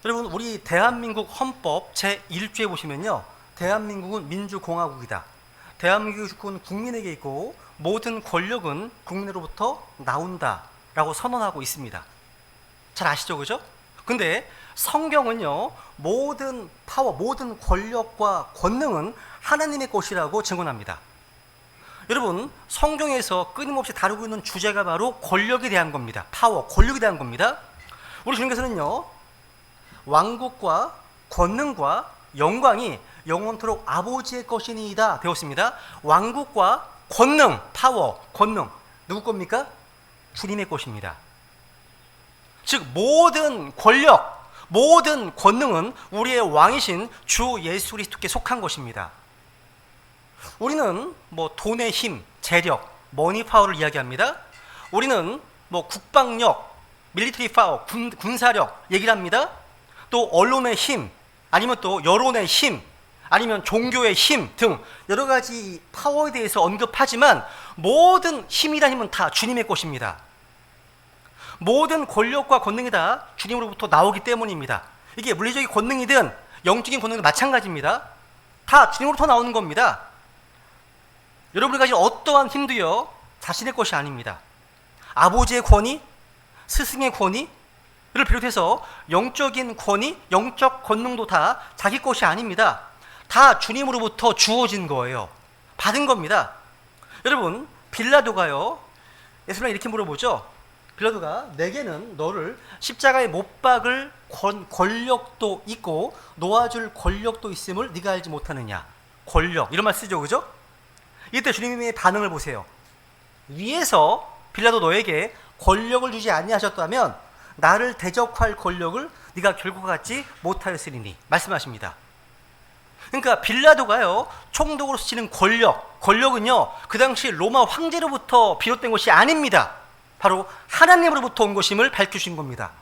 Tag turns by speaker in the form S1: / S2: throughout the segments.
S1: 여러분, 우리 대한민국 헌법 제1조에 보시면요, 대한민국은 민주공화국이다. 대한민국은 국민에게 있고 모든 권력은 국민으로부터 나온다 라고 선언하고 있습니다. 잘 아시죠? 그죠? 근데 성경은요, 모든 파워, 모든 권력과 권능은 하나님의 것이라고 증언합니다. 여러분, 성경에서 끊임없이 다루고 있는 주제가 바로 권력에 대한 겁니다. 파워, 권력에 대한 겁니다. 우리 주님께서는요, 왕국과 권능과 영광이 영원토록 아버지의 것이니이다 배웠습니다. 왕국과 권능, 파워, 권능 누구 겁니까? 주님의 것입니다. 즉 모든 권력, 모든 권능은 우리의 왕이신 주 예수 그리스도께 속한 것입니다. 우리는 뭐 돈의 힘, 재력, 머니 파워를 이야기합니다. 우리는 뭐 국방력, 밀리터리 파워, 군사력 얘기를 합니다. 또 언론의 힘, 아니면 또 여론의 힘, 아니면 종교의 힘 등 여러 가지 파워에 대해서 언급하지만 모든 힘이란 힘은 다 주님의 것입니다. 모든 권력과 권능이 다 주님으로부터 나오기 때문입니다. 이게 물리적인 권능이든 영적인 권능이든 마찬가지입니다. 다 주님으로부터 나오는 겁니다. 여러분이 가진 어떠한 힘도요, 자신의 것이 아닙니다. 아버지의 권위, 스승의 권위를 비롯해서 영적인 권위, 영적 권능도 다 자기 것이 아닙니다. 다 주님으로부터 주어진 거예요. 받은 겁니다. 여러분, 빌라도가요, 예수님이 이렇게 물어보죠. 빌라도가 내게는 너를 십자가에 못 박을 권력도 있고 놓아줄 권력도 있음을 네가 알지 못하느냐. 권력, 이런 말 쓰죠. 그죠? 이때 주님의 반응을 보세요. 위에서 빌라도 너에게 권력을 주지 아니하셨다면 나를 대적할 권력을 네가 결국 갖지 못하였으리니 말씀하십니다. 그러니까 빌라도가요, 총독으로 쓰시는 권력은요, 그 당시 로마 황제로부터 비롯된 것이 아닙니다. 바로 하나님으로부터 온 것임을 밝혀주신 겁니다.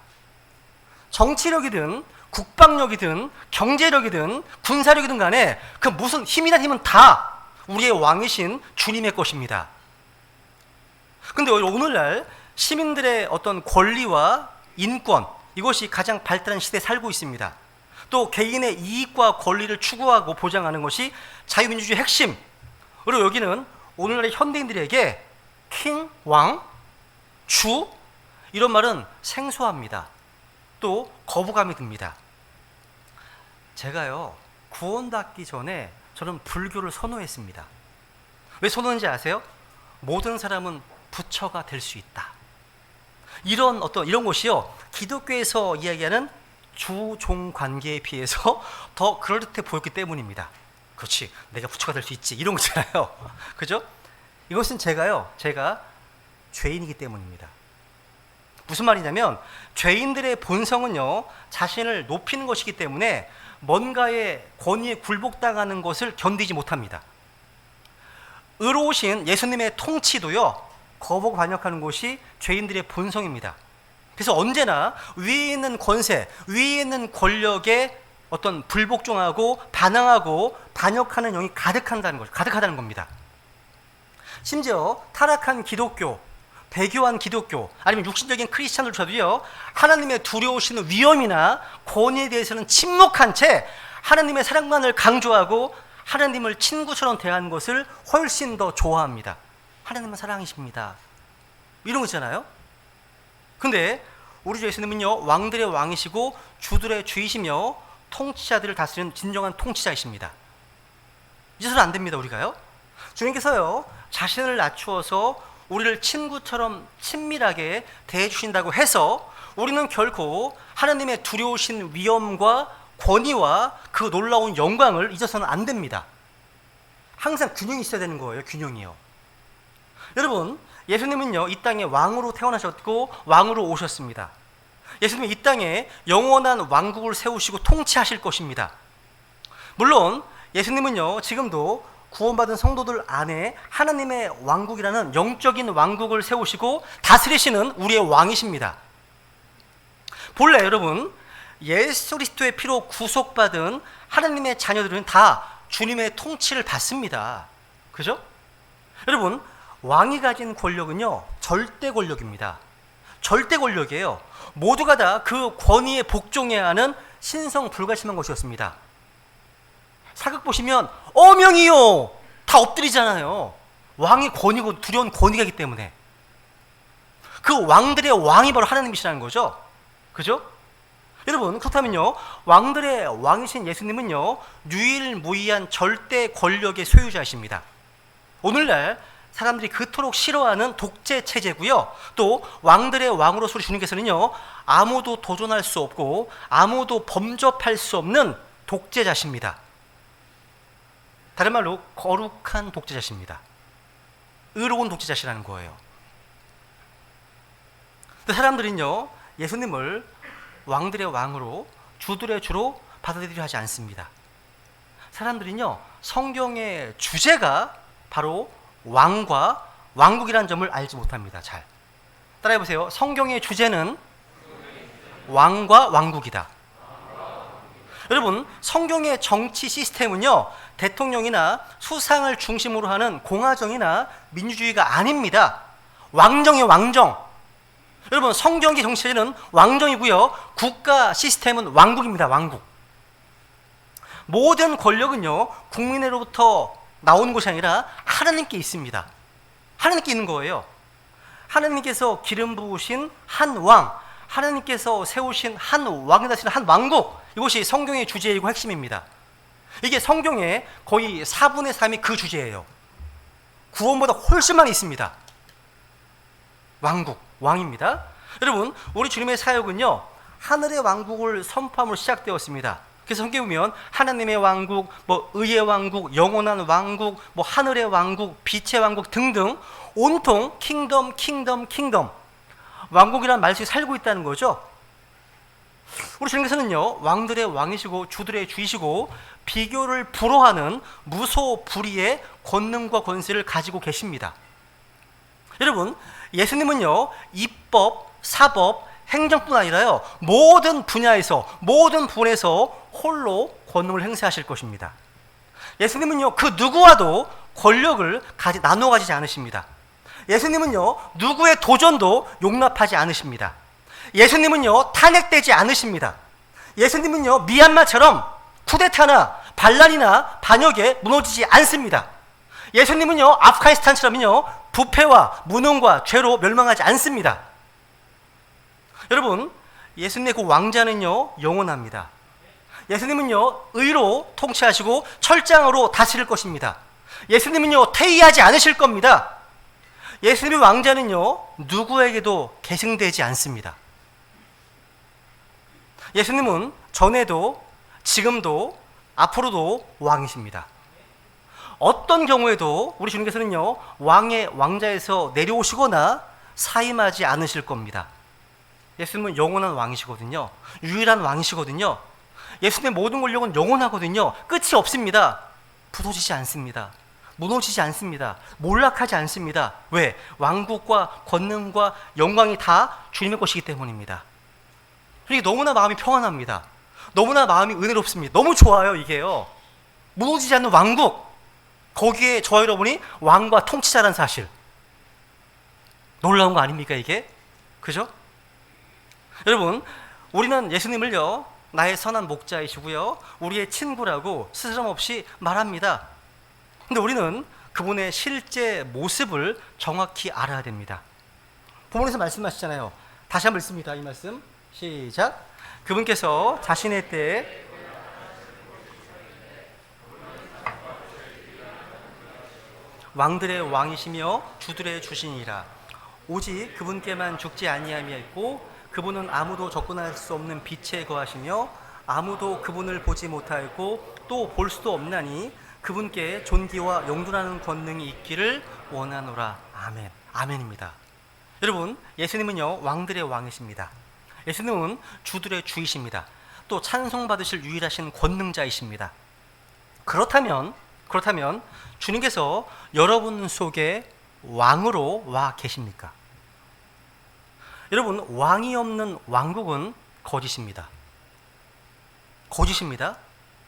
S1: 정치력이든 국방력이든 경제력이든 군사력이든 간에 그 무슨 힘이란 힘은 다 우리의 왕이신 주님의 것입니다. 근데 오늘날 시민들의 어떤 권리와 인권, 이것이 가장 발달한 시대에 살고 있습니다. 또 개인의 이익과 권리를 추구하고 보장하는 것이 자유민주주의 핵심. 그리고 여기는 오늘날의 현대인들에게 킹, 왕, 주, 이런 말은 생소합니다. 또 거부감이 듭니다. 제가요, 구원받기 전에 저는 불교를 선호했습니다. 왜 선호했는지 아세요? 모든 사람은 부처가 될 수 있다. 이런 것이요, 기독교에서 이야기하는 주종 관계에 비해서 더 그럴듯해 보였기 때문입니다. 그렇지, 내가 부처가 될 수 있지, 이런 거잖아요. 그죠? 이것은 제가 죄인이기 때문입니다. 무슨 말이냐면 죄인들의 본성은요, 자신을 높이는 것이기 때문에 뭔가의 권위에 굴복당하는 것을 견디지 못합니다. 의로우신 예수님의 통치도요, 거부하고 반역하는 것이 죄인들의 본성입니다. 그래서 언제나 위에 있는 권세, 위에 있는 권력에 어떤 불복종하고 반항하고 반역하는 영이 가득하다는 겁니다. 심지어 타락한 기독교, 배교한 기독교, 아니면 육신적인 크리스찬들조차도요, 하나님의 두려우시는 위엄이나 권위에 대해서는 침묵한 채 하나님의 사랑만을 강조하고 하나님을 친구처럼 대하는 것을 훨씬 더 좋아합니다. 하나님은 사랑이십니다, 이런 거잖아요. 근데 우리 주 예수님은요, 왕들의 왕이시고 주들의 주이시며 통치자들을 다스리는 진정한 통치자이십니다. 잊어서는 안 됩니다. 우리가요, 주님께서요, 자신을 낮추어서 우리를 친구처럼 친밀하게 대해주신다고 해서 우리는 결코 하나님의 두려우신 위엄과 권위와 그 놀라운 영광을 잊어서는 안 됩니다. 항상 균형이 있어야 되는 거예요. 균형이요. 여러분, 예수님은요, 이 땅에 왕으로 태어나셨고 왕으로 오셨습니다. 예수님은 이 땅에 영원한 왕국을 세우시고 통치하실 것입니다. 물론 예수님은요, 지금도 구원받은 성도들 안에 하나님의 왕국이라는 영적인 왕국을 세우시고 다스리시는 우리의 왕이십니다. 본래 여러분, 예수 그리스도의 피로 구속받은 하나님의 자녀들은 다 주님의 통치를 받습니다. 그죠? 여러분, 왕이 가진 권력은요, 절대 권력입니다. 절대 권력이에요. 모두가 다 그 권위에 복종해야 하는 신성 불가침한 것이었습니다. 사극 보시면 어명이요 다 엎드리잖아요. 왕이 권위고 두려운 권위가 있기 때문에. 그 왕들의 왕이 바로 하나님이시라는 거죠. 그죠? 여러분, 그렇다면요, 왕들의 왕이신 예수님은요, 유일무이한 절대 권력의 소유자이십니다. 오늘날 사람들이 그토록 싫어하는 독재 체제고요, 또 왕들의 왕으로서 주님께서는요, 아무도 도전할 수 없고 아무도 범접할 수 없는 독재자십니다. 다른 말로 거룩한 독재자십니다. 의로운 독재자시라는 거예요. 근데 사람들은요, 예수님을 왕들의 왕으로, 주들의 주로 받아들이려 하지 않습니다. 사람들은요, 성경의 주제가 바로 왕과 왕국이라는 점을 알지 못합니다. 잘 따라해 보세요. 성경의 주제는 왕과 왕국이다. 여러분, 성경의 정치 시스템은요, 대통령이나 수상을 중심으로 하는 공화정이나 민주주의가 아닙니다. 왕정이에요, 왕정. 여러분, 성경의 정치는 왕정이고요, 국가 시스템은 왕국입니다. 왕국. 모든 권력은요, 국민으로부터 나오는 것이 아니라 하나님께 있습니다. 하나님께 있는 거예요. 하나님께서 기름 부으신 한 왕, 하나님께서 세우신 한 왕이 다스리는 한 왕국, 이것이 성경의 주제이고 핵심입니다. 이게 성경의 거의 4분의 3이 그 주제예요. 구원보다 훨씬 많이 있습니다. 왕국, 왕입니다. 여러분, 우리 주님의 사역은요, 하늘의 왕국을 선포함으로 시작되었습니다. 그래서 성경에 보면 하나님의 왕국, 의의 왕국, 영원한 왕국, 하늘의 왕국, 빛의 왕국 등등 온통 킹덤, 킹덤, 킹덤, 왕국이라는 말 속에 살고 있다는 거죠. 우리 주님께서는요, 왕들의 왕이시고 주들의 주이시고 비교를 불허하는 무소불위의 권능과 권세를 가지고 계십니다. 여러분, 예수님은요, 입법, 사법, 행정뿐 아니라요, 모든 분야에서, 모든 부분에서 홀로 권능을 행사하실 것입니다. 예수님은요, 그 누구와도 권력을 나누어 가지지 않으십니다. 예수님은요, 누구의 도전도 용납하지 않으십니다. 예수님은요, 탄핵되지 않으십니다. 예수님은요, 미얀마처럼 쿠데타나 반란이나 반역에 무너지지 않습니다. 예수님은요, 아프가니스탄처럼요, 부패와 무능과 죄로 멸망하지 않습니다. 여러분, 예수님의 그 왕자는요, 영원합니다. 예수님은요, 의로 통치하시고 철장으로 다스릴 것입니다. 예수님은요, 퇴위하지 않으실 겁니다. 예수님의 왕자는요, 누구에게도 계승되지 않습니다. 예수님은 전에도 지금도 앞으로도 왕이십니다. 어떤 경우에도 우리 주님께서는요, 왕의 왕자에서 내려오시거나 사임하지 않으실 겁니다. 예수님은 영원한 왕이시거든요. 유일한 왕이시거든요. 예수님의 모든 권력은 영원하거든요. 끝이 없습니다. 부서지지 않습니다. 무너지지 않습니다. 몰락하지 않습니다. 왜? 왕국과 권능과 영광이 다 주님의 것이기 때문입니다. 그러니까 너무나 마음이 평안합니다. 너무나 마음이 은혜롭습니다. 너무 좋아요, 이게요. 무너지지 않는 왕국, 거기에 저 여러분이 왕과 통치자라는 사실, 놀라운 거 아닙니까, 이게? 그죠? 여러분, 우리는 예수님을요, 나의 선한 목자이시고요, 우리의 친구라고 스스럼없이 말합니다. 근데 우리는 그분의 실제 모습을 정확히 알아야 됩니다. 본문에서 말씀하시잖아요. 다시 한번 읽습니다. 이 말씀 시작. 그분께서 자신의 때에 왕들의 왕이시며 주들의 주신이라. 오직 그분께만 죽지 아니함이었고 그분은 아무도 접근할 수 없는 빛에 거하시며 아무도 그분을 보지 못하였고 또 볼 수도 없나니 그분께 존귀와 영존하는 권능이 있기를 원하노라. 아멘. 아멘입니다. 여러분, 예수님은요, 왕들의 왕이십니다. 예수님은 주들의 주이십니다. 또 찬송받으실 유일하신 권능자이십니다. 그렇다면 주님께서 여러분 속에 왕으로 와 계십니까? 여러분, 왕이 없는 왕국은 거짓입니다. 거짓입니다.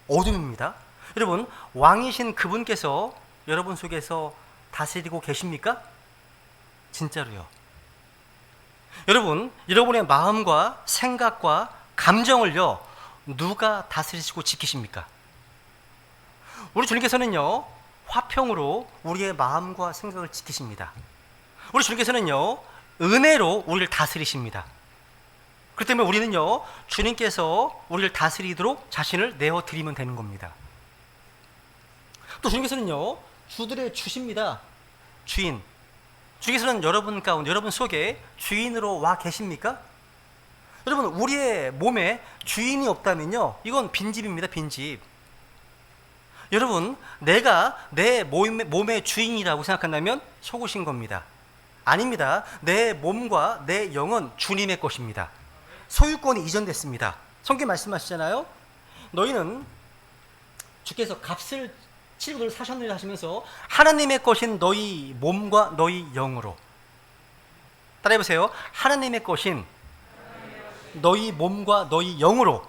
S1: 어둠입니다. 여러분, 왕이신 그분께서 여러분 속에서 다스리고 계십니까? 진짜로요. 여러분, 여러분의 마음과 생각과 감정을요, 누가 다스리시고 지키십니까? 우리 주님께서는요, 화평으로 우리의 마음과 생각을 지키십니다. 우리 주님께서는요, 은혜로 우리를 다스리십니다. 그렇기 때문에 우리는요, 주님께서 우리를 다스리도록 자신을 내어드리면 되는 겁니다. 또 주님께서는요, 주들의 주십니다. 주인. 주님께서는 여러분 가운데, 여러분 속에 주인으로 와 계십니까? 여러분, 우리의 몸에 주인이 없다면요, 이건 빈집입니다. 빈집. 여러분, 내가 내 몸의 주인이라고 생각한다면 속으신 겁니다. 아닙니다. 내 몸과 내 영은 주님의 것입니다. 소유권이 이전됐습니다. 성경 말씀하시잖아요. 너희는 주께서 값을 치르고 너를 사셨느니라 하시면서 하나님의 것인 너희 몸과 너희 영으로. 따라해보세요. 하나님의 것인 너희 몸과 너희 영으로.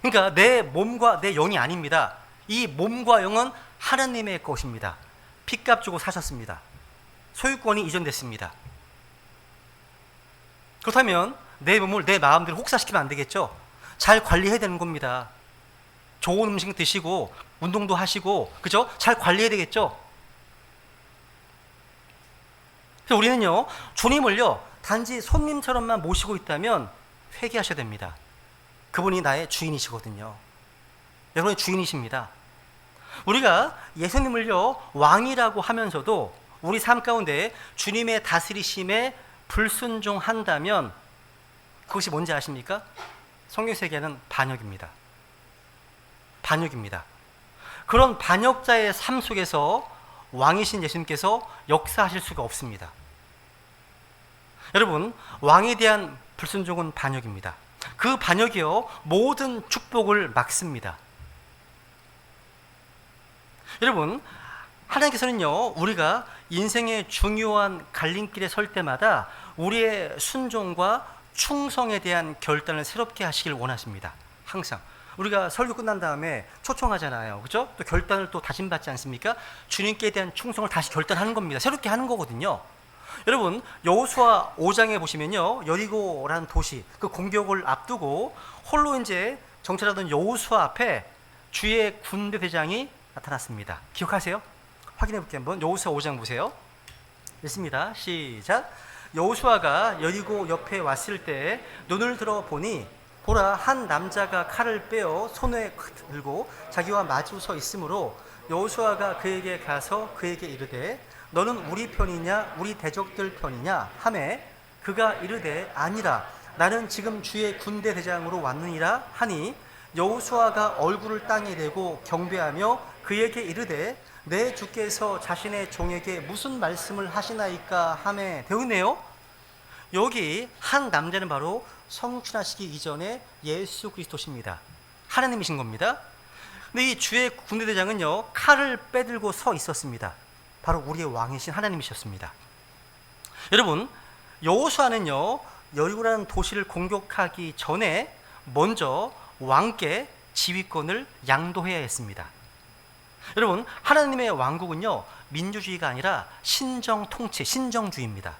S1: 그러니까 내 몸과 내 영이 아닙니다. 이 몸과 영은 하나님의 것입니다. 핏값 주고 사셨습니다. 소유권이 이전됐습니다. 그렇다면 내 몸을 내 마음대로 혹사시키면 안 되겠죠. 잘 관리해야 되는 겁니다. 좋은 음식 드시고 운동도 하시고, 그죠? 잘 관리해야 되겠죠. 그래서 우리는요, 주님을요, 단지 손님처럼만 모시고 있다면 회개하셔야 됩니다. 그분이 나의 주인이시거든요. 여러분의 주인이십니다. 우리가 예수님을요, 왕이라고 하면서도 우리 삶 가운데 주님의 다스리심에 불순종한다면 그것이 뭔지 아십니까? 성경에서 얘기하는 반역입니다. 반역입니다. 그런 반역자의 삶 속에서 왕이신 예수님께서 역사하실 수가 없습니다. 여러분, 왕에 대한 불순종은 반역입니다. 그 반역이요, 모든 축복을 막습니다. 여러분, 하나님께서는요, 우리가 인생의 중요한 갈림길에 설 때마다 우리의 순종과 충성에 대한 결단을 새롭게 하시길 원하십니다. 항상. 우리가 설교 끝난 다음에 초청하잖아요. 그죠? 또 결단을 또 다짐받지 않습니까? 주님께 대한 충성을 다시 결단하는 겁니다. 새롭게 하는 거거든요. 여러분, 여호수아 5장에 보시면요, 여리고라는 도시, 그 공격을 앞두고 홀로 이제 정찰하던 여호수아 앞에 주의 군대 대장이 나타났습니다. 기억하세요? 확인해 볼게요. 한번 여호수아 5장 보세요. 읽습니다. 시작. 여호수아가 여리고 옆에 왔을 때 눈을 들어 보니 보라, 한 남자가 칼을 빼어 손에 들고 자기와 마주 서 있으므로 여호수아가 그에게 가서 그에게 이르되 너는 우리 편이냐 우리 대적들 편이냐 하매 그가 이르되 아니라 나는 지금 주의 군대 대장으로 왔느니라 하니 여호수아가 얼굴을 땅에 대고 경배하며 그에게 이르되 내 주께서 자신의 종에게 무슨 말씀을 하시나이까 하매 되었네요. 여기 한 남자는 바로 성춘하시기 이전에 예수 그리스도십니다. 하나님이신 겁니다. 근데 이 주의 군대 대장은요, 칼을 빼들고 서 있었습니다. 바로 우리의 왕이신 하나님이셨습니다. 여러분, 여호수아는요, 여리고라는 도시를 공격하기 전에 먼저 왕께 지휘권을 양도해야 했습니다. 여러분, 하나님의 왕국은요, 민주주의가 아니라 신정 통치, 신정주의입니다.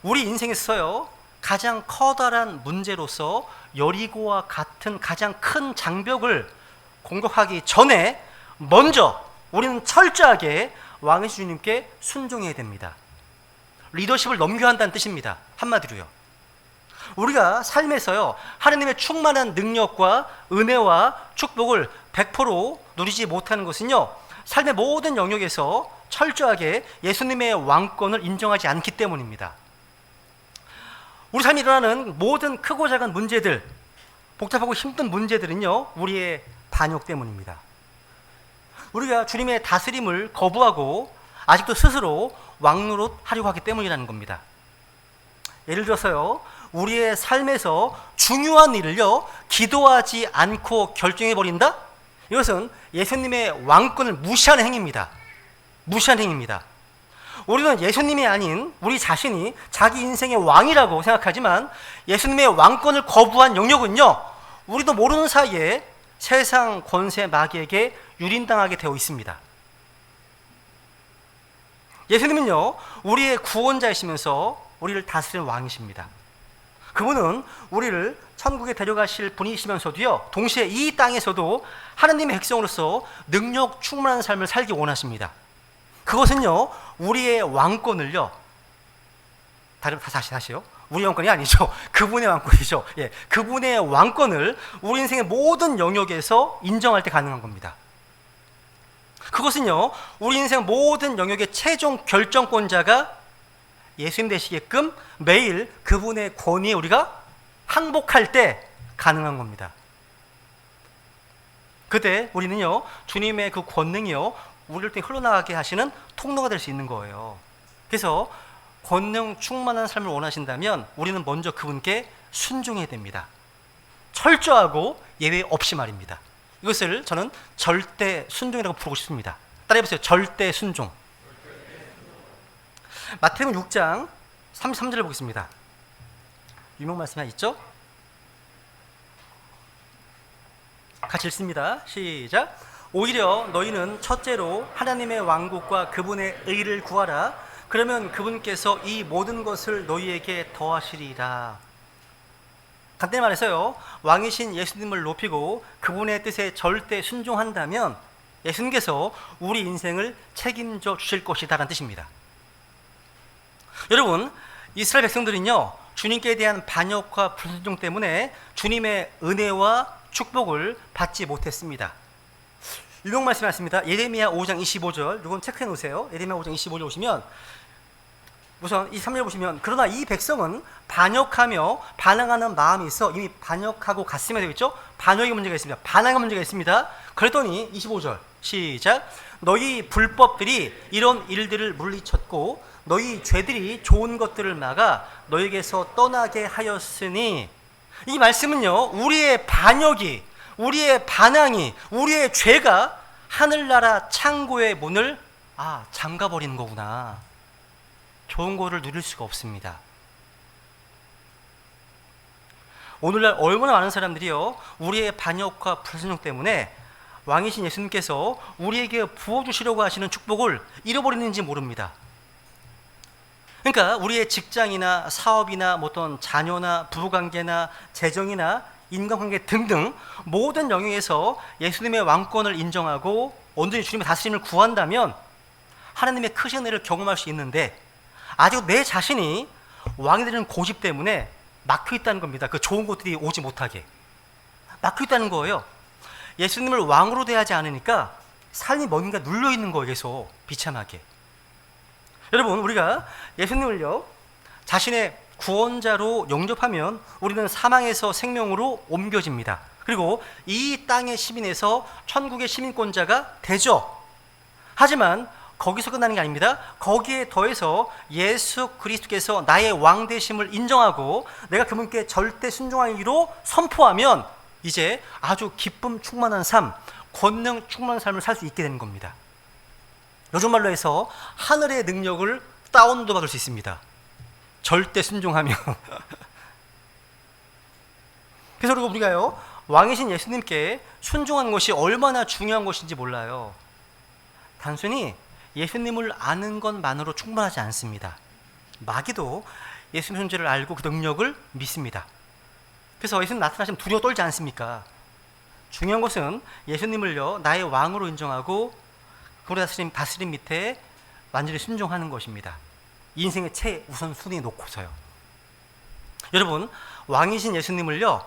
S1: 우리 인생에서요, 가장 커다란 문제로서 여리고와 같은 가장 큰 장벽을 공격하기 전에 먼저 우리는 철저하게 왕의 주님께 순종해야 됩니다. 리더십을 넘겨야 한다는 뜻입니다. 한마디로요. 우리가 삶에서요, 하나님의 충만한 능력과 은혜와 축복을 100% 누리지 못하는 것은요, 삶의 모든 영역에서 철저하게 예수님의 왕권을 인정하지 않기 때문입니다. 우리 삶에 일어나는 모든 크고 작은 문제들, 복잡하고 힘든 문제들은요, 우리의 반역 때문입니다. 우리가 주님의 다스림을 거부하고 아직도 스스로 왕노릇 하려고 하기 때문이라는 겁니다. 예를 들어서요, 우리의 삶에서 중요한 일을요, 기도하지 않고 결정해버린다? 이것은 예수님의 왕권을 무시하는 행위입니다. 무시하는 행위입니다. 우리는 예수님이 아닌 우리 자신이 자기 인생의 왕이라고 생각하지만 예수님의 왕권을 거부한 영역은요, 우리도 모르는 사이에 세상 권세 마귀에게 유린당하게 되어 있습니다. 예수님은요, 우리의 구원자이시면서 우리를 다스리는 왕이십니다. 그분은 우리를 천국에 데려가실 분이시면서도요, 동시에 이 땅에서도 하나님의 백성으로서 능력 충만한 삶을 살기 원하십니다. 그것은요, 우리의 왕권을요, 다시요. 우리 왕권이 아니죠. 그분의 왕권이죠. 예, 그분의 왕권을 우리 인생의 모든 영역에서 인정할 때 가능한 겁니다. 그것은요, 우리 인생 모든 영역의 최종 결정권자가 예수님 되시게끔 매일 그분의 권위에 우리가 항복할 때 가능한 겁니다. 그때 우리는요, 주님의 그 권능이요, 우리를 통해 흘러나가게 하시는 통로가 될 수 있는 거예요. 그래서 권능 충만한 삶을 원하신다면 우리는 먼저 그분께 순종해야 됩니다. 철저하고 예외 없이 말입니다. 이것을 저는 절대 순종이라고 부르고 싶습니다. 따라해보세요. 절대 순종. 마태복음 6장 33절을 보겠습니다. 유명 말씀 하나 있죠? 같이 읽습니다. 시작. 오히려 너희는 첫째로 하나님의 왕국과 그분의 의를 구하라. 그러면 그분께서 이 모든 것을 너희에게 더하시리라. 간단히 말해서요, 왕이신 예수님을 높이고 그분의 뜻에 절대 순종한다면 예수님께서 우리 인생을 책임져 주실 것이다라는 뜻입니다. 여러분, 이스라엘 백성들은요, 주님께 대한 반역과 불순종 때문에 주님의 은혜와 축복을 받지 못했습니다. 유명 말씀이 있습니다. 예레미야 5장 25절, 이건 체크해 놓으세요. 예레미야 5장 25절 보시면, 우선 23절 보시면, 그러나 이 백성은 반역하며 반항하는 마음이 있어 이미 반역하고 갔으면 되겠죠? 반역의 문제가 있습니다. 반항의 문제가 있습니다. 그랬더니 25절 시작. 너희 불법들이 이런 일들을 물리쳤고 너희 죄들이 좋은 것들을 막아 너희에게서 떠나게 하였으니, 이 말씀은요, 우리의 반역이, 우리의 반항이, 우리의 죄가 하늘나라 창고의 문을 잠가버리는 거구나. 좋은 거를 누릴 수가 없습니다. 오늘날 얼마나 많은 사람들이요, 우리의 반역과 불순종 때문에 왕이신 예수님께서 우리에게 부어주시려고 하시는 축복을 잃어버리는지 모릅니다. 그러니까 우리의 직장이나 사업이나 어떤 자녀나 부부관계나 재정이나 인간관계 등등 모든 영역에서 예수님의 왕권을 인정하고 온전히 주님의 다스림을 구한다면 하나님의 크신 은혜를 경험할 수 있는데, 아직 내 자신이 왕이 되는 고집 때문에 막혀 있다는 겁니다. 그 좋은 것들이 오지 못하게 막혀 있다는 거예요. 예수님을 왕으로 대하지 않으니까 삶이 뭔가 눌려 있는 거예요. 계속 비참하게. 여러분, 우리가 예수님을요, 자신의 구원자로 영접하면 우리는 사망에서 생명으로 옮겨집니다. 그리고 이 땅의 시민에서 천국의 시민권자가 되죠. 하지만 거기서 끝나는 게 아닙니다. 거기에 더해서 예수 그리스도께서 나의 왕 되심을 인정하고 내가 그분께 절대 순종하기로 선포하면 이제 아주 기쁨 충만한 삶, 권능 충만한 삶을 살 수 있게 되는 겁니다. 요즘 말로 해서 하늘의 능력을 다운도 받을 수 있습니다. 절대 순종하며. 그래서 우리가요, 왕이신 예수님께 순종하는 것이 얼마나 중요한 것인지 몰라요. 단순히 예수님을 아는 것만으로 충분하지 않습니다. 마귀도 예수님 존재를 알고 그 능력을 믿습니다. 그래서 예수님 나타나시면 두려워 떨지 않습니까? 중요한 것은 예수님을요, 나의 왕으로 인정하고 그분의 다스림 밑에 완전히 순종하는 것입니다. 인생의 최우선순위에 놓고서요. 여러분, 왕이신 예수님을요,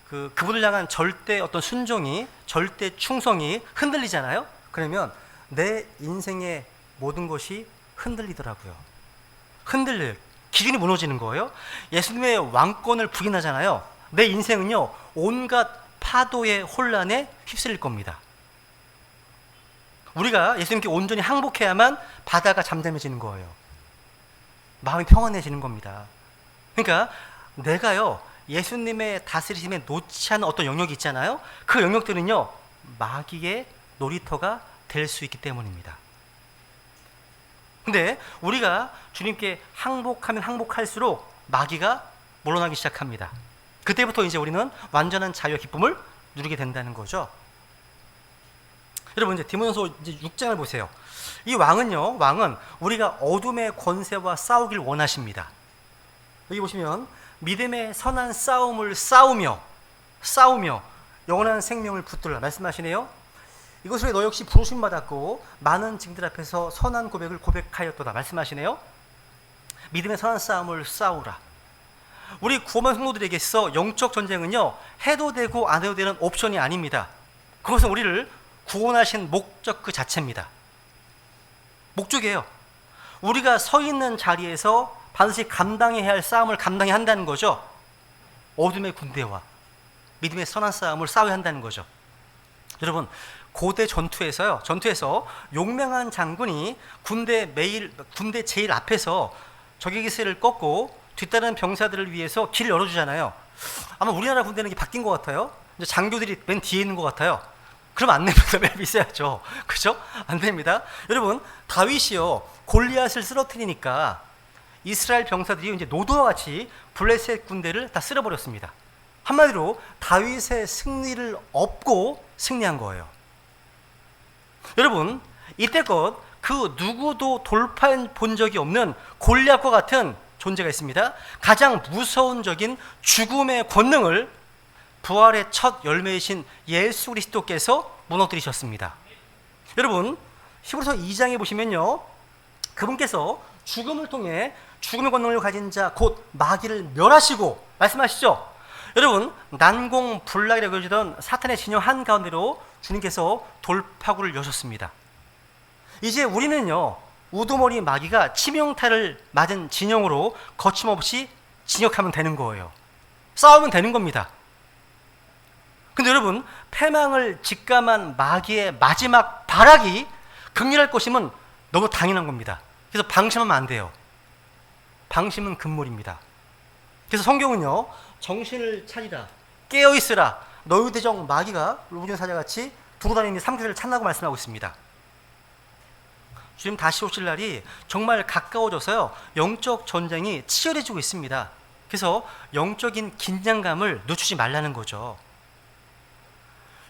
S1: 그분을 향한 절대 어떤 순종이, 절대 충성이 흔들리잖아요. 그러면 내 인생의 모든 것이 흔들리더라고요. 흔들려요. 기준이 무너지는 거예요. 예수님의 왕권을 부인하잖아요. 내 인생은요, 온갖 파도의 혼란에 휩쓸릴 겁니다. 우리가 예수님께 온전히 항복해야만 바다가 잠잠해지는 거예요. 마음이 평안해지는 겁니다. 그러니까 내가요, 예수님의 다스리심에 놓지 않은 어떤 영역이 있잖아요. 그 영역들은요, 마귀의 놀이터가 될 수 있기 때문입니다. 근데 우리가 주님께 항복하면 항복할수록 마귀가 물러나기 시작합니다. 그때부터 이제 우리는 완전한 자유와 기쁨을 누리게 된다는 거죠. 여러분, 이제 디모데전서 이제 6장을 보세요. 이 왕은 우리가 어둠의 권세와 싸우길 원하십니다. 여기 보시면 믿음의 선한 싸움을 싸우며 영원한 생명을 붙들라 말씀하시네요. 이것을 위해 너 역시 부르심 받았고 많은 증들 앞에서 선한 고백을 고백하였도다 말씀하시네요. 믿음의 선한 싸움을 싸우라. 우리 구원받은 성도들에게 있어 영적 전쟁은요, 해도 되고 안 해도 되는 옵션이 아닙니다. 그것은 우리를 구원하신 목적 그 자체입니다. 목적이에요. 우리가 서 있는 자리에서 반드시 감당해야 할 싸움을 감당해야 한다는 거죠. 어둠의 군대와 믿음의 선한 싸움을 싸워야 한다는 거죠. 여러분, 고대 전투에서 용맹한 장군이 군대 제일 앞에서 적의 기세를 꺾고 뒤따르는 병사들을 위해서 길을 열어주잖아요. 아마 우리나라 군대는 바뀐 것 같아요. 이제 장교들이 맨 뒤에 있는 것 같아요. 그럼 안 됩니다. 맨 밑에 있어야죠. 그죠? 안 됩니다. 여러분, 다윗이요, 골리앗을 쓰러뜨리니까 이스라엘 병사들이 이제 노도와 같이 블레셋 군대를 다 쓸어버렸습니다. 한마디로 다윗의 승리를 업고 승리한 거예요. 여러분, 이때껏 그 누구도 돌파해 본 적이 없는 골리앗과 같은 존재가 있습니다. 가장 무서운 적인 죽음의 권능을 부활의 첫 열매이신 예수 그리스도께서 무너뜨리셨습니다. 여러분, 히브리서 2장에 보시면요, 그분께서 죽음을 통해 죽음의 권능을 가진 자 곧 마귀를 멸하시고 말씀하시죠. 여러분, 난공불락이라고 여겨지던 사탄의 진영 한가운데로 주님께서 돌파구를 여셨습니다. 이제 우리는요, 우두머리 마귀가 치명타를 맞은 진영으로 거침없이 진격하면 되는 거예요. 싸우면 되는 겁니다. 근데 여러분, 패망을 직감한 마귀의 마지막 발악이 극렬할 것임은 너무 당연한 겁니다. 그래서 방심하면 안 돼요. 방심은 금물입니다. 그래서 성경은요, 정신을 차리라, 깨어있으라, 너희 대적 마귀가 울부짖는 사자같이 두루다니는 삼켜를 찾나고 말씀하고 있습니다. 주님 다시 오실 날이 정말 가까워져서요, 영적 전쟁이 치열해지고 있습니다. 그래서 영적인 긴장감을 늦추지 말라는 거죠.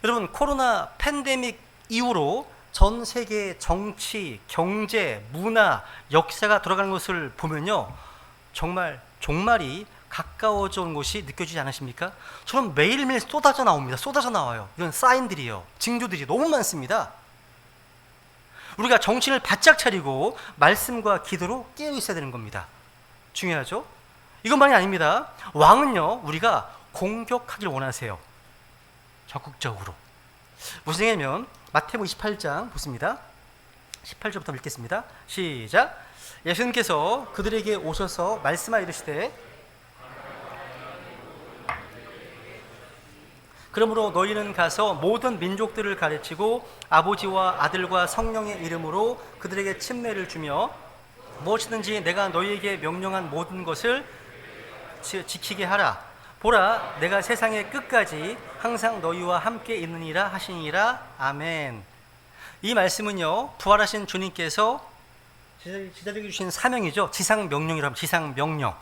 S1: 여러분, 코로나 팬데믹 이후로 전 세계의 정치, 경제, 문화, 역사가 돌아가는 것을 보면요, 정말 종말이 가까워져 온 것이 느껴지지 않으십니까? 저는 매일매일 쏟아져 나옵니다. 쏟아져 나와요. 이런 사인들이요, 징조들이 너무 많습니다. 우리가 정신을 바짝 차리고 말씀과 기도로 깨어 있어야 되는 겁니다. 중요하죠? 이것만이 아닙니다. 왕은요, 우리가 공격하길 원하세요. 적극적으로. 무슨 얘기냐면 마태복음 28장 보십니다. 18절부터 읽겠습니다. 시작. 예수님께서 그들에게 오셔서 말씀하여 이르시되 그러므로 너희는 가서 모든 민족들을 가르치고 아버지와 아들과 성령의 이름으로 그들에게 침례를 주며 무엇이든지 내가 너희에게 명령한 모든 것을 지키게 하라. 보라, 내가 세상의 끝까지 항상 너희와 함께 있느니라 하시니라. 아멘. 이 말씀은요, 부활하신 주님께서 지자들에게 주신 사명이죠. 지상명령이라고 합니다. 지상명령.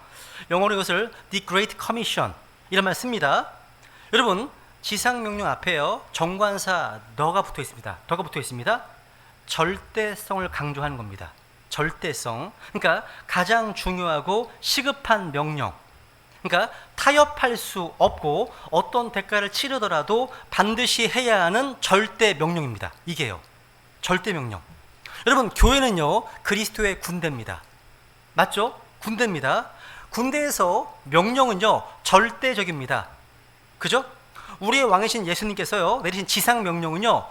S1: 영어로 이것을 The Great Commission 이런 말 씁니다. 여러분, 지상명령 앞에요, 정관사 너가 붙어 있습니다. 더가 붙어 있습니다. 절대성을 강조하는 겁니다. 절대성. 그러니까 가장 중요하고 시급한 명령. 그러니까 타협할 수 없고 어떤 대가를 치르더라도 반드시 해야 하는 절대 명령입니다. 이게요, 절대 명령. 여러분, 교회는요, 그리스도의 군대입니다. 맞죠? 군대입니다. 군대에서 명령은요, 절대적입니다. 그죠? 우리의 왕이신 예수님께서요, 내리신 지상 명령은요,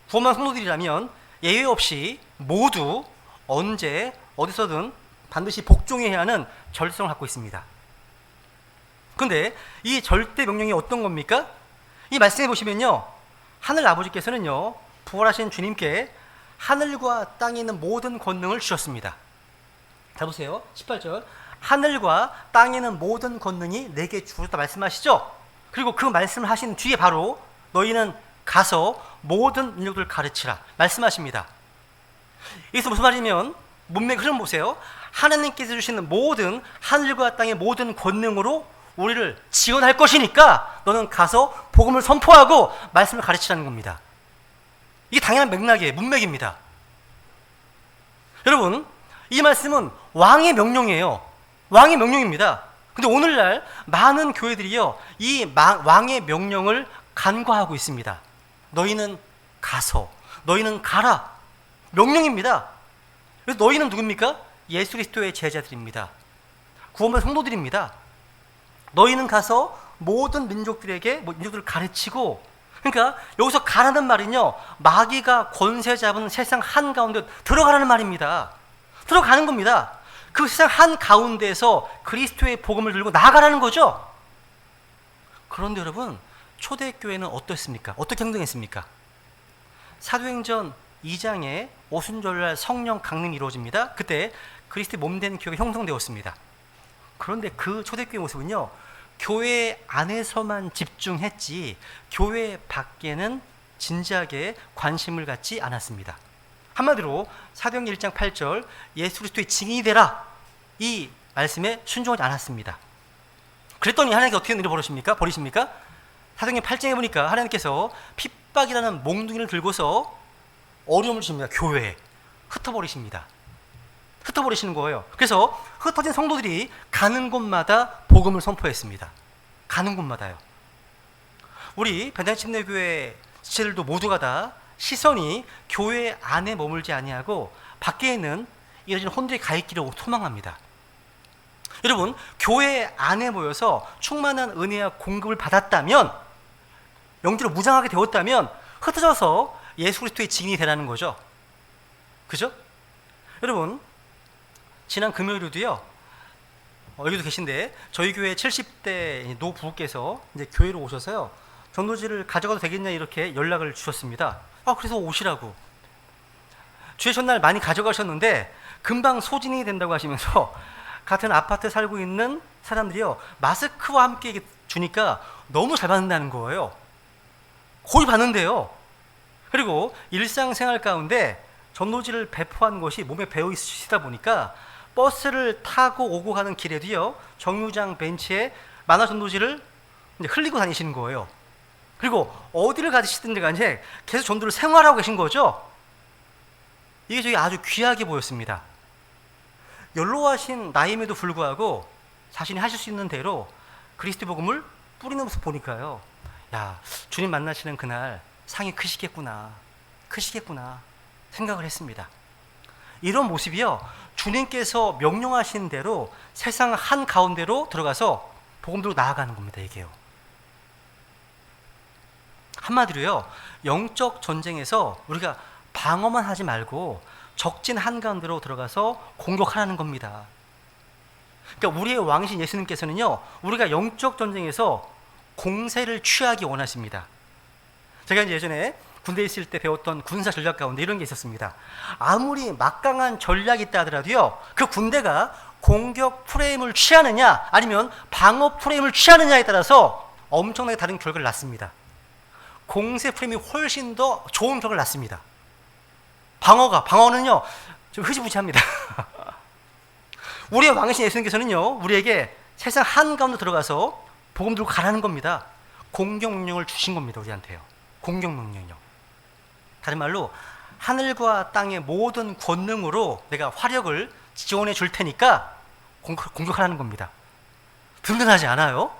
S1: 구원받은 성도들이라면 예외 없이 모두 언제 어디서든 반드시 복종해야 하는 절대성을 갖고 있습니다. 근데 이 절대 명령이 어떤 겁니까? 이 말씀해 보시면요, 하늘 아버지께서는요, 부활하신 주님께 하늘과 땅에 있는 모든 권능을 주셨습니다. 자 보세요. 18절. 하늘과 땅에 있는 모든 권능이 내게 주었다 말씀하시죠? 그리고 그 말씀을 하신 뒤에 바로 너희는 가서 모든 민족들을 가르치라 말씀하십니다. 여기서 무슨 말이냐면 문맥 흐름 보세요. 하나님께서 주시는 모든 하늘과 땅의 모든 권능으로 우리를 지원할 것이니까 너는 가서 복음을 선포하고 말씀을 가르치라는 겁니다. 이게 당연한 맥락이에요. 문맥입니다. 여러분, 이 말씀은 왕의 명령이에요. 왕의 명령입니다. 근데 오늘날 많은 교회들이요, 이 왕의 명령을 간과하고 있습니다. 너희는 가서, 너희는 가라. 명령입니다. 그래서 너희는 누굽니까? 예수 그리스도의 제자들입니다. 구원받은 성도들입니다. 너희는 가서 모든 민족들을 가르치고, 그러니까 여기서 가라는 말은요, 마귀가 권세 잡은 세상 한가운데 들어가라는 말입니다. 들어가는 겁니다. 그 세상 한가운데에서 그리스도의 복음을 들고 나아가라는 거죠. 그런데 여러분, 초대교회는 어떻습니까? 어떻게 행동했습니까? 사도행전 2장에 오순절날 성령 강림이 이루어집니다. 그때 그리스도의 몸된 교회가 형성되었습니다. 그런데 그 초대교회 모습은요, 교회 안에서만 집중했지 교회 밖에는 진지하게 관심을 갖지 않았습니다. 한마디로 사도행전 1장 8절 예수 그리스도의 증인이 되라, 이 말씀에 순종하지 않았습니다. 그랬더니 하나님께 어떻게 일을 벌이십니까? 사도행전 8장에 보니까 하나님께서 핍박이라는 몽둥이를 들고서 어려움을 주십니다. 교회에 흩어버리십니다. 흩어버리시는 거예요. 그래서 흩어진 성도들이 가는 곳마다 복음을 선포했습니다. 가는 곳마다요. 우리 벤자민침례교회 지체들도 모두가 다 시선이 교회 안에 머물지 아니하고 밖에 있는 이어진 혼들의 가 있기를 소망합니다. 여러분, 교회 안에 모여서 충만한 은혜와 공급을 받았다면, 영적으로 무장하게 되었다면 흩어져서 예수 그리스도의 증인이 되라는 거죠. 그죠? 여러분, 지난 금요일에도요, 여기도 계신데 저희 교회 70대 노 부부께서 이제 교회로 오셔서요, 전도지를 가져가도 되겠냐 이렇게 연락을 주셨습니다. 그래서 오시라고. 주의 전날 많이 가져가셨는데 금방 소진이 된다고 하시면서 같은 아파트에 살고 있는 사람들이요, 마스크와 함께 주니까 너무 잘 받는다는 거예요. 거의 받는데요. 그리고 일상생활 가운데 전도지를 배포한 것이 몸에 배어 있으시다 보니까 버스를 타고 오고 가는 길에도요, 정류장 벤치에 만화 전도지를 이제 흘리고 다니시는 거예요. 그리고 어디를 가시든지 간에 계속 전도를 생활하고 계신 거죠. 이게 저희 아주 귀하게 보였습니다. 연로하신 나이임에도 불구하고 자신이 하실 수 있는 대로 그리스도 복음을 뿌리는 모습 보니까요, 야, 주님 만나시는 그날 상이 크시겠구나 생각을 했습니다. 이런 모습이요, 주님께서 명령하신 대로 세상 한가운데로 들어가서 복음으로 나아가는 겁니다. 이게요. 한마디로요, 영적 전쟁에서 우리가 방어만 하지 말고 적진 한가운데로 들어가서 공격하라는 겁니다. 그러니까 우리의 왕이신 예수님께서는요, 우리가 영적 전쟁에서 공세를 취하기 원하십니다. 제가 이제 예전에 군대에 있을 때 배웠던 군사 전략 가운데 이런 게 있었습니다. 아무리 막강한 전략이 있다 하더라도요, 그 군대가 공격 프레임을 취하느냐 아니면 방어 프레임을 취하느냐에 따라서 엄청나게 다른 결과를 낳습니다. 공세 프레임이 훨씬 더 좋은 결과를 낳습니다. 방어는요 좀 흐지부지합니다. 우리의 왕이신 예수님께서는요, 우리에게 세상 한가운데 들어가서 복음 들고 가라는 겁니다. 공격 명령을 주신 겁니다. 우리한테요. 공격 명령이요. 다른 말로 하늘과 땅의 모든 권능으로 내가 화력을 지원해 줄 테니까 공격하라는 겁니다. 든든하지 않아요?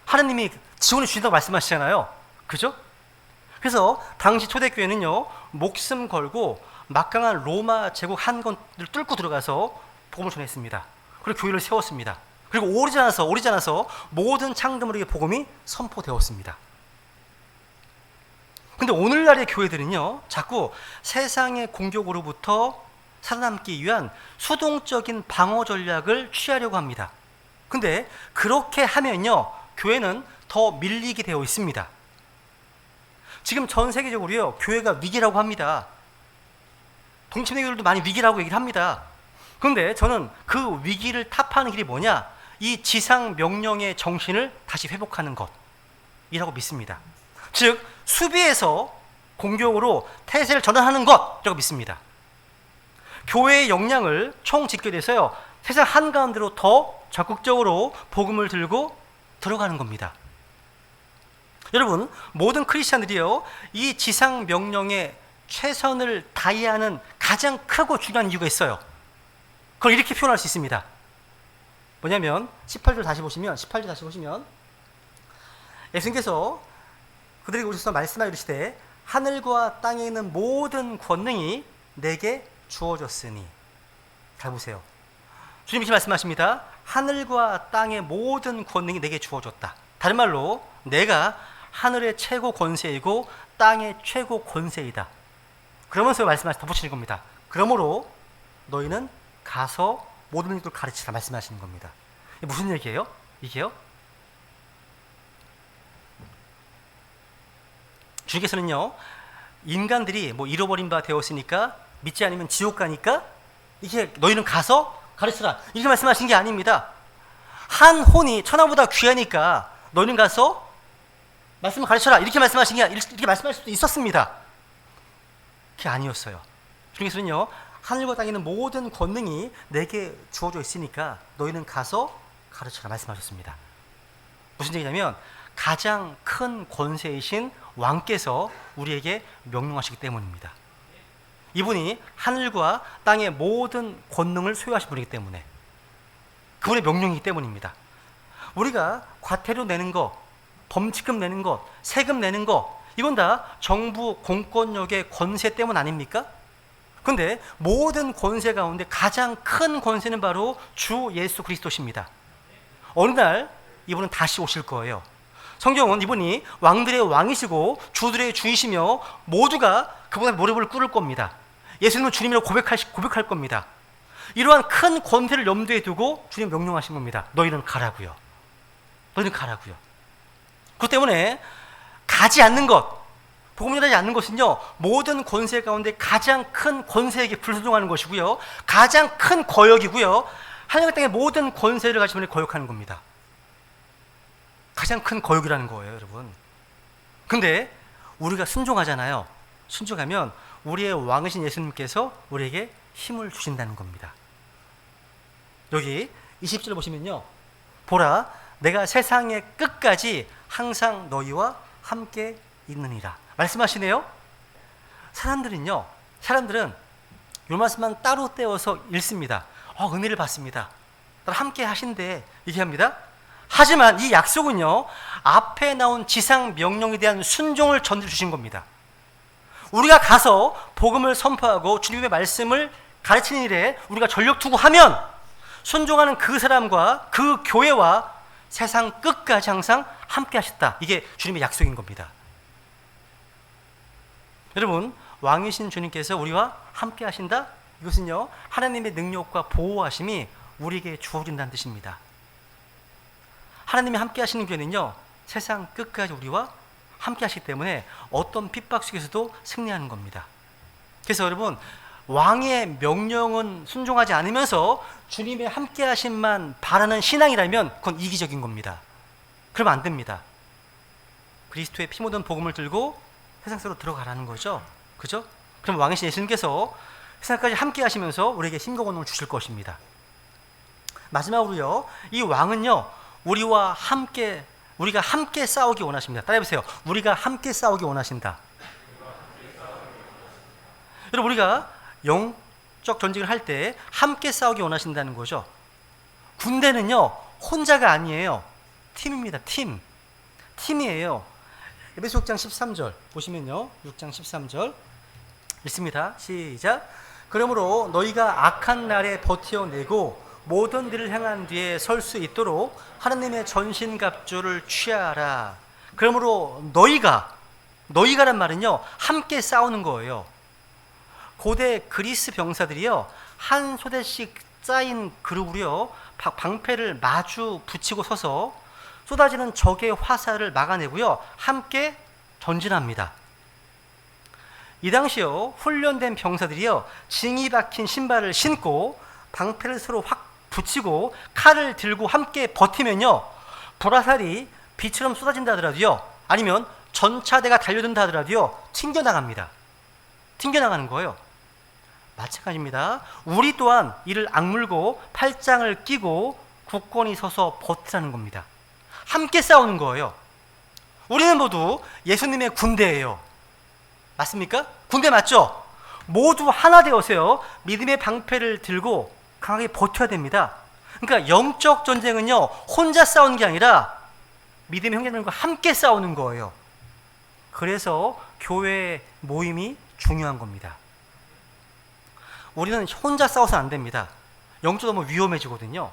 S1: 하나님이 지원해 주신다고 말씀하시잖아요. 그죠? 그래서 당시 초대교회는요, 목숨 걸고 막강한 로마 제국 한건을 뚫고 들어가서 복음을 전했습니다. 그리고 교회를 세웠습니다. 그리고 오리지 않아서 모든 창조물에게 복음이 선포되었습니다. 근데 오늘날의 교회들은요, 자꾸 세상의 공격으로부터 살아남기 위한 수동적인 방어 전략을 취하려고 합니다. 근데 그렇게 하면요, 교회는 더 밀리게 되어 있습니다. 지금 전 세계적으로요, 교회가 위기라고 합니다. 동침교회들도 많이 위기라고 얘기를 합니다. 그런데 저는 그 위기를 타파하는 길이 뭐냐? 이 지상 명령의 정신을 다시 회복하는 것이라고 믿습니다. 즉 수비에서 공격으로 태세를 전환하는 것이라고 믿습니다. 교회의 역량을 총집결해서요, 세상 한가운데로 더 적극적으로 복음을 들고 들어가는 겁니다. 여러분, 모든 크리스찬들이요, 이 지상 명령에 최선을 다해야 하는 가장 크고 중요한 이유가 있어요. 그걸 이렇게 표현할 수 있습니다. 뭐냐면 18절 다시 보시면 예수님께서 그들에게 오셔서 말씀하여 이르시되 하늘과 땅에 있는 모든 권능이 내게 주어졌으니. 잘 보세요. 주님이 말씀하십니다. 하늘과 땅의 모든 권능이 내게 주어졌다. 다른 말로 내가 하늘의 최고 권세이고 땅의 최고 권세이다. 그러면서 덧붙이는 겁니다. 그러므로 너희는 가서 모든 일들을 가르치라 말씀하시는 겁니다. 이게 무슨 얘기예요? 이게요? 주님께서는요, 인간들이 잃어버린 바 되었으니까 믿지 않으면 지옥 가니까 이게 너희는 가서 가르치라 이렇게 말씀하신 게 아닙니다. 한 혼이 천하보다 귀하니까 너희는 가서 말씀을 가르쳐라 이렇게 말씀하신 게 이렇게 말씀할 수도 있었습니다. 그게 아니었어요. 주님께서는요, 하늘과 땅에 있는 모든 권능이 내게 주어져 있으니까 너희는 가서 가르쳐라 말씀하셨습니다. 무슨 얘기냐면 가장 큰 권세이신 왕께서 우리에게 명령하시기 때문입니다. 이분이 하늘과 땅의 모든 권능을 소유하신 분이기 때문에, 그분의 명령이기 때문입니다. 우리가 과태료 내는 것, 범칙금 내는 것, 세금 내는 것, 이건 다 정부 공권력의 권세 때문 아닙니까? 그런데 모든 권세 가운데 가장 큰 권세는 바로 주 예수 그리스도십니다. 어느 날 이분은 다시 오실 거예요. 성경은 이분이 왕들의 왕이시고 주들의 주이시며 모두가 그분의 무릎을 꿇을 겁니다. 예수님은 주님이라고 고백할 겁니다. 이러한 큰 권세를 염두에 두고 주님 명령하신 겁니다. 너희는 가라고요. 너희는 가라고요. 그렇기 때문에 가지 않는 것, 복음 전하지 않는 것은요, 모든 권세 가운데 가장 큰 권세에게 불순종하는 것이고요, 가장 큰 거역이고요, 하늘과 땅의 모든 권세를 가지고 거역하는 겁니다. 가장 큰 거역이라는 거예요, 여러분. 근데 우리가 순종하잖아요. 순종하면 우리의 왕이신 예수님께서 우리에게 힘을 주신다는 겁니다. 여기 20절 보시면요, 보라 내가 세상의 끝까지 항상 너희와 함께 있느니라 말씀하시네요. 사람들은 요 말씀만 따로 떼어서 읽습니다. 은혜를 받습니다. 함께 하신대 얘기합니다. 하지만 이 약속은요, 앞에 나온 지상 명령에 대한 순종을 전제 주신 겁니다. 우리가 가서 복음을 선포하고 주님의 말씀을 가르치는 일에 우리가 전력 투구하면 순종하는 그 사람과 그 교회와 세상 끝까지 항상 함께 하셨다. 이게 주님의 약속인 겁니다. 여러분, 왕이신 주님께서 우리와 함께 하신다? 이것은요, 하나님의 능력과 보호하심이 우리에게 주어진다는 뜻입니다. 하나님이 함께 하시는 교회는요, 세상 끝까지 우리와 함께 하시기 때문에 어떤 핍박 속에서도 승리하는 겁니다. 그래서 여러분, 왕의 명령은 순종하지 않으면서 주님의 함께 하심만 바라는 신앙이라면 그건 이기적인 겁니다. 그러면 안 됩니다. 그리스도의 피 묻은 복음을 들고 세상 속으로 들어가라는 거죠. 그죠? 그럼 왕이신 예수님께서 세상까지 함께 하시면서 우리에게 힘과 권능을 주실 것입니다. 마지막으로요, 이 왕은요, 우리가 함께 싸우기 원하십니다. 따라해보세요. 우리가 함께 싸우기 원하신다. 여러분, 우리가 영적 전쟁을 할 때 함께 싸우기 원하신다는 거죠. 군대는요, 혼자가 아니에요. 팀입니다. 팀이에요. 에베소 6장 13절 보시면요, 6장 13절 읽습니다. 시작. 그러므로 너희가 악한 날에 버텨내고 모든 일을 행한 뒤에 설 수 있도록 하나님의 전신갑주를 취하라. 그러므로 너희가란 말은요, 함께 싸우는 거예요. 고대 그리스 병사들이요, 한 소대씩 쌓인 그룹으로요, 방패를 마주 붙이고 서서 쏟아지는 적의 화살을 막아내고요, 함께 전진합니다. 이 당시요, 훈련된 병사들이요, 징이 박힌 신발을 신고 방패를 서로 확 붙이고 칼을 들고 함께 버티면요, 불화살이 비처럼 쏟아진다 하더라도요, 아니면 전차대가 달려든다 하더라도요, 튕겨나갑니다. 튕겨나가는 거예요. 마찬가지입니다. 우리 또한 이를 악물고 팔짱을 끼고 굳건히 서서 버티라는 겁니다. 함께 싸우는 거예요. 우리는 모두 예수님의 군대예요. 맞습니까? 군대 맞죠? 모두 하나 되어서요, 믿음의 방패를 들고 강하게 버텨야 됩니다. 그러니까 영적 전쟁은요, 혼자 싸우는 게 아니라 믿음의 형제들과 함께 싸우는 거예요. 그래서 교회 모임이 중요한 겁니다. 우리는 혼자 싸워서 안 됩니다. 영적으로 너무 위험해지거든요.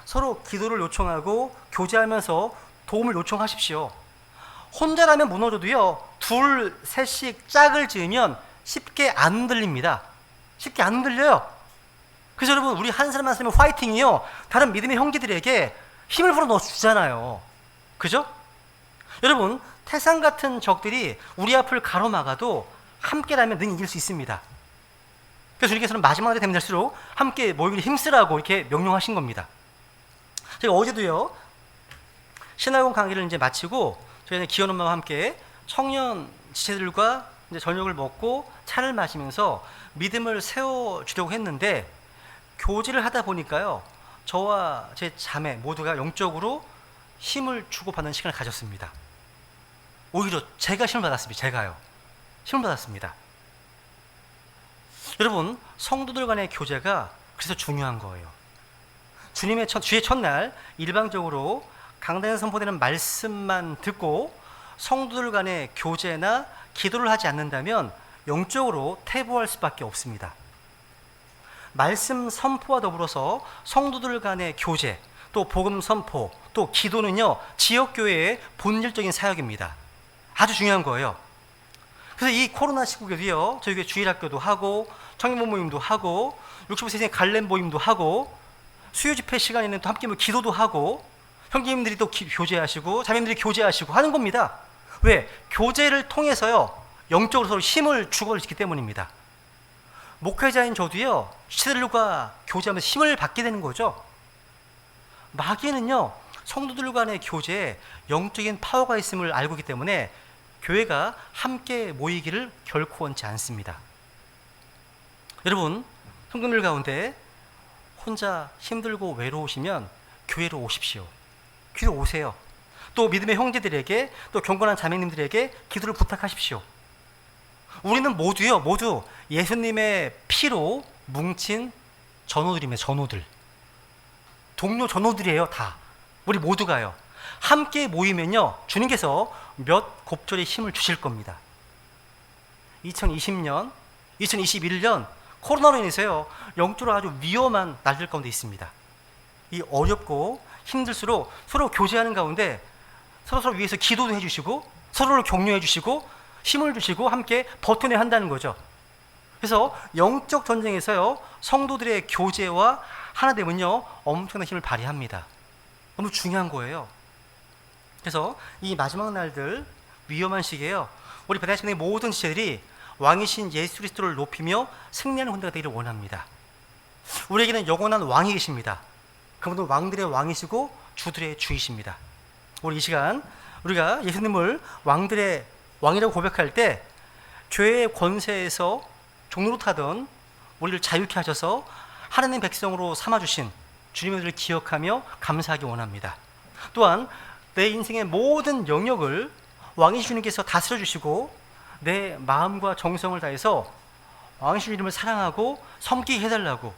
S1: 서로 기도를 요청하고 교제하면서 도움을 요청하십시오. 혼자라면 무너져도요, 둘, 셋씩 짝을 지으면 쉽게 안 흔들립니다. 쉽게 안 흔들려요. 그래서 여러분, 우리 한 사람 한 사람의 화이팅이요, 다른 믿음의 형제들에게 힘을 불어넣어 주잖아요. 그죠? 여러분, 태산 같은 적들이 우리 앞을 가로막아도 함께라면 능 이길 수 있습니다. 그래서 주님께서는 마지막 날이 되면 될수록 함께 모이기를 힘쓰라고 이렇게 명령하신 겁니다. 제가 어제도요, 신학원 강의를 이제 마치고 저희는 기현 엄마와 함께 청년 지체들과 이제 저녁을 먹고 차를 마시면서 믿음을 세워주려고 했는데, 교제를 하다 보니까요, 저와 제 자매 모두가 영적으로 힘을 주고받는 시간을 가졌습니다. 오히려 제가 힘을 받았습니다. 제가요. 힘을 받았습니다. 여러분, 성도들 간의 교제가 그래서 중요한 거예요. 주의 첫날 일방적으로 강단에서 선포되는 말씀만 듣고 성도들 간의 교제나 기도를 하지 않는다면 영적으로 퇴보할 수밖에 없습니다. 말씀 선포와 더불어서 성도들 간의 교제, 또 복음 선포, 또 기도는요, 지역교회의 본질적인 사역입니다. 아주 중요한 거예요. 그래서 이 코로나 시국에도요, 저희 교회 주일학교도 하고 청년부 모임도 하고 65세 이상 갈렘 모임도 하고 수요 집회 시간에는 또 함께 기도도 하고 형제님들이 또 교제하시고 자매님들이 교제하시고 하는 겁니다. 왜? 교제를 통해서요, 영적으로 서로 힘을 주고받기 때문입니다. 목회자인 저도요, 지체들과 교제하면서 힘을 받게 되는 거죠. 마귀는요, 성도들 간의 교제에 영적인 파워가 있음을 알고 있기 때문에 교회가 함께 모이기를 결코 원치 않습니다. 여러분, 성도들 가운데 혼자 힘들고 외로우시면 교회로 오십시오. 교회로 오세요. 또 믿음의 형제들에게, 또 경건한 자매님들에게 기도를 부탁하십시오. 우리는 모두 예수님의 피로 뭉친 전우들입니다. 전우들. 동료 전우들이에요. 다. 우리 모두가요. 함께 모이면요, 주님께서 몇 곱절의 힘을 주실 겁니다. 2020년, 2021년 코로나로 인해서요, 영적으로 아주 위험한 날들 가운데 있습니다. 이 어렵고 힘들수록 서로 교제하는 가운데 서로 위해서 기도도 해주시고 서로를 격려해 주시고 힘을 주시고 함께 버텨내야 한다는 거죠. 그래서 영적 전쟁에서요, 성도들의 교제와 하나됨은요, 엄청난 힘을 발휘합니다. 너무 중요한 거예요. 그래서 이 마지막 날들 위험한 시기에요, 우리 베다신의 모든 지체들이 왕이신 예수 그리스도를 높이며 승리하는 군대가 되기를 원합니다. 우리에게는 영원한 왕이 계십니다. 그분은 왕들의 왕이시고 주들의 주이십니다. 우리 이 시간 우리가 예수님을 왕들의 왕이라고 고백할 때 죄의 권세에서 종노릇하던 우리를 자유케 하셔서 하나님 백성으로 삼아주신 주님을 기억하며 감사하기 원합니다. 또한 내 인생의 모든 영역을 왕이신 주님께서 다스려 주시고 내 마음과 정성을 다해서 왕이신 주님을 사랑하고 섬기게 해달라고,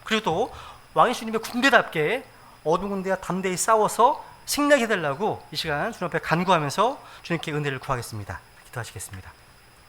S1: 그리고 또 왕이신 주님의 군대답게 어두운 군대와 담대히 싸워서 승리하게 해달라고 이 시간 주님 앞에 간구하면서 주님께 은혜를 구하겠습니다. 기도하시겠습니다.